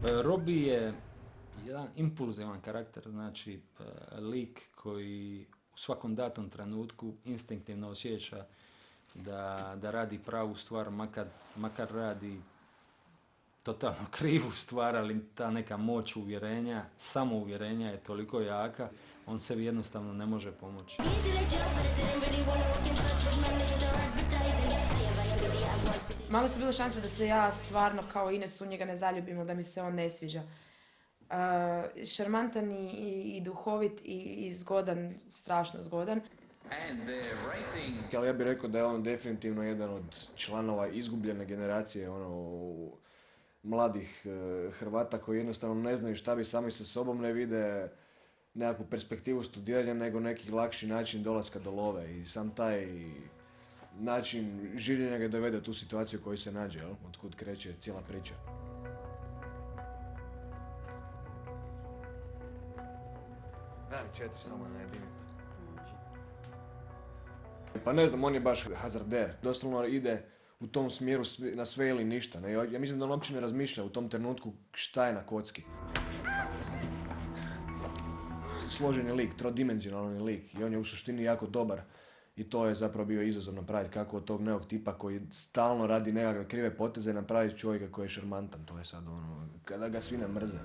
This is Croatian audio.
Robbie je jedan impulzivan karakter, znači lik koji u svakom datom trenutku instinktivno osjeća da radi pravu stvar, makar radi totalno krivu stvar, ali ta neka moć uvjerenja, samouvjerenja je toliko jaka, on sebi jednostavno ne može pomoći. Malo su bile šanse da se ja stvarno kao Ines u njega ne zaljubim, da mi se on ne sviđa. Šarmantan i duhovit i zgodan, strašno zgodan. Ali ja bih rekao da je on definitivno jedan od članova izgubljene generacije mladih Hrvata koji jednostavno ne znaju šta bi sami sa sobom, ne vide nekakvu perspektivu studiranja nego neki lakši način dolaska do love i sam taj način življenja ga dovede u tu situaciju u kojoj se nađe, otkud kreće cijela priča. Daj mi 4 samo na jedinicu. Pa ne znam, on je baš hazarder. Doslovno ide u tom smjeru na sve ili ništa. Ne? Ja mislim da on uopće ne razmišlja u tom trenutku šta je na kocki. Složen je lik, trodimenzionalni lik i on je u suštini jako dobar. I to je zapravo bio izazov napraviti kako od tog nekog tipa koji stalno radi nekakve krive poteze napraviti čovjeka koji je šarmantan. To je sad ono, kada ga svi ne mrze.